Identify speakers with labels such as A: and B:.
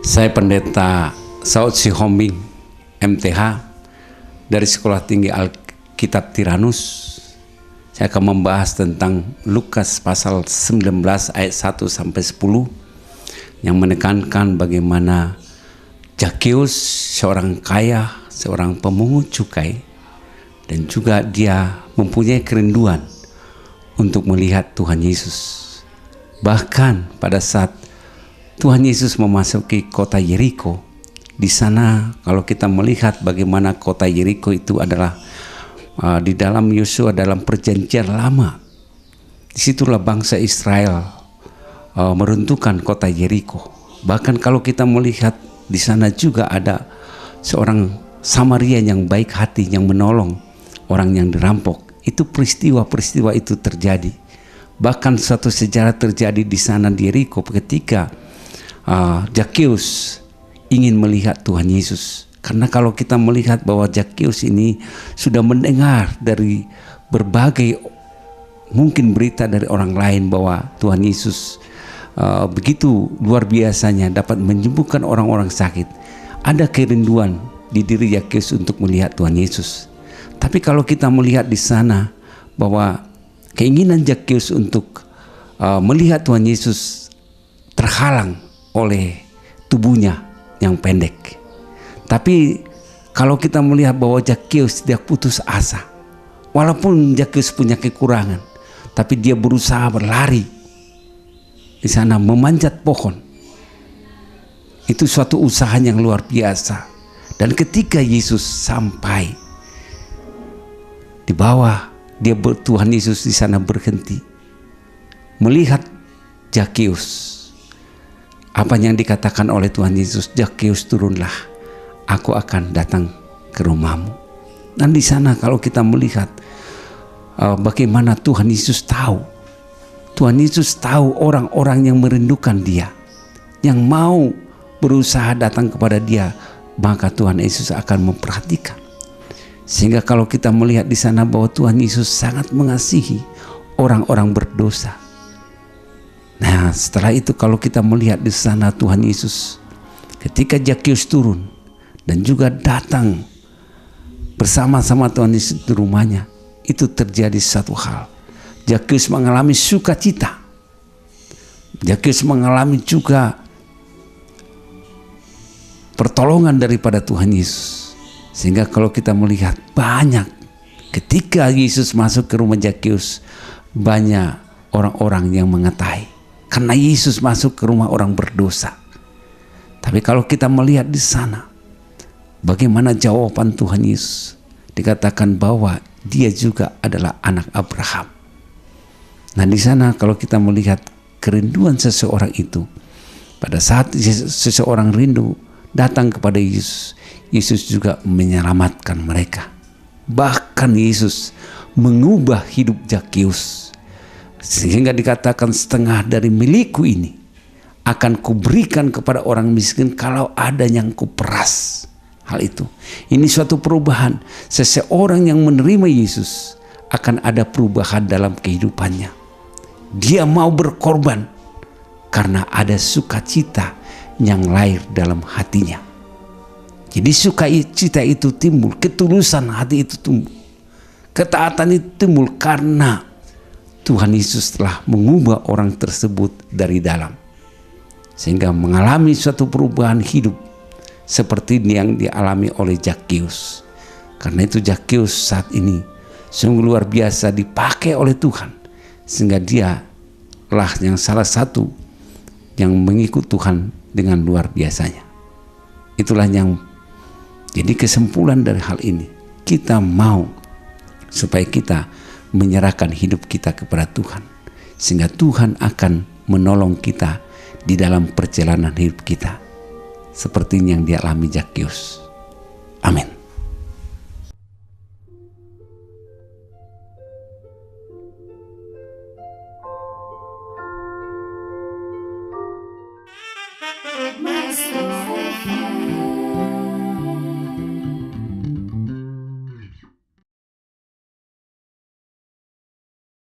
A: Saya Pendeta Saud Sihombing, MTH, dari Sekolah Tinggi Alkitab Tiranus. Saya akan membahas tentang Lukas pasal 19 ayat 1 sampai 10 yang menekankan bagaimana Zakheus, seorang kaya, seorang pemungut cukai, dan juga dia mempunyai kerinduan untuk melihat Tuhan Yesus. Bahkan pada saat Tuhan Yesus memasuki kota Yeriko, di sana kalau kita melihat bagaimana kota Yeriko itu adalah di dalam Yosua dalam perjanjian lama. Disitulah bangsa Israel meruntuhkan kota Yeriko. Bahkan kalau kita melihat di sana juga ada seorang Samaria yang baik hati, yang menolong orang yang dirampok. Itu peristiwa-peristiwa itu terjadi. Bahkan suatu sejarah terjadi di sana di Yeriko ketika Zakheus ingin melihat Tuhan Yesus. Karena kalau kita melihat bahwa Zakheus ini sudah mendengar dari berbagai mungkin berita dari orang lain bahwa Tuhan Yesus begitu luar biasanya dapat menyembuhkan orang-orang sakit. Ada kerinduan di diri Zakheus untuk melihat Tuhan Yesus. Tapi kalau kita melihat di sana bahwa keinginan Zakheus untuk melihat Tuhan Yesus terhalang oleh tubuhnya yang pendek. Tapi kalau kita melihat bahwa Zakheus tidak putus asa, walaupun Zakheus punya kekurangan, tapi dia berusaha berlari di sana memanjat pohon. Itu suatu usaha yang luar biasa. Dan ketika Yesus sampai di bawah, Tuhan Yesus di sana berhenti melihat Zakheus. Apa yang dikatakan oleh Tuhan Yesus, Zakheus turunlah, aku akan datang ke rumahmu. Dan di sana kalau kita melihat bagaimana Tuhan Yesus tahu orang-orang yang merindukan Dia, yang mau berusaha datang kepada Dia, maka Tuhan Yesus akan memperhatikan. Sehingga kalau kita melihat di sana bahwa Tuhan Yesus sangat mengasihi orang-orang berdosa. Nah, setelah itu kalau kita melihat di sana Tuhan Yesus ketika Zakheus turun dan juga datang bersama-sama Tuhan Yesus di rumahnya, itu terjadi satu hal. Zakheus mengalami sukacita. Zakheus mengalami juga pertolongan daripada Tuhan Yesus. Sehingga kalau kita melihat banyak ketika Yesus masuk ke rumah Zakheus, banyak orang-orang yang mengetahui karena Yesus masuk ke rumah orang berdosa. Tapi kalau kita melihat di sana bagaimana jawaban Tuhan Yesus, dikatakan bahwa dia juga adalah anak Abraham. Nah, di sana kalau kita melihat kerinduan seseorang itu, pada saat seseorang rindu datang kepada Yesus, Yesus juga menyelamatkan mereka. Bahkan Yesus mengubah hidup Zakheus, sehingga dikatakan setengah dari milikku ini akan kuberikan kepada orang miskin kalau ada yang kuperas. Hal itu, ini suatu perubahan. Seseorang yang menerima Yesus akan ada perubahan dalam kehidupannya. Dia mau berkorban karena ada sukacita yang lahir dalam hatinya. Jadi sukacita itu timbul, ketulusan hati itu tumbuh, ketaatan itu timbul karena Tuhan Yesus telah mengubah orang tersebut dari dalam, sehingga mengalami suatu perubahan hidup seperti yang dialami oleh Zakheus. Karena itu Zakheus saat ini sungguh luar biasa dipakai oleh Tuhan, sehingga dia lah yang salah satu yang mengikut Tuhan dengan luar biasanya. Itulah yang jadi kesimpulan dari hal ini. Kita mau supaya kita menyerahkan hidup kita kepada Tuhan, sehingga Tuhan akan menolong kita di dalam perjalanan hidup kita seperti yang dialami Zakheus. Amin.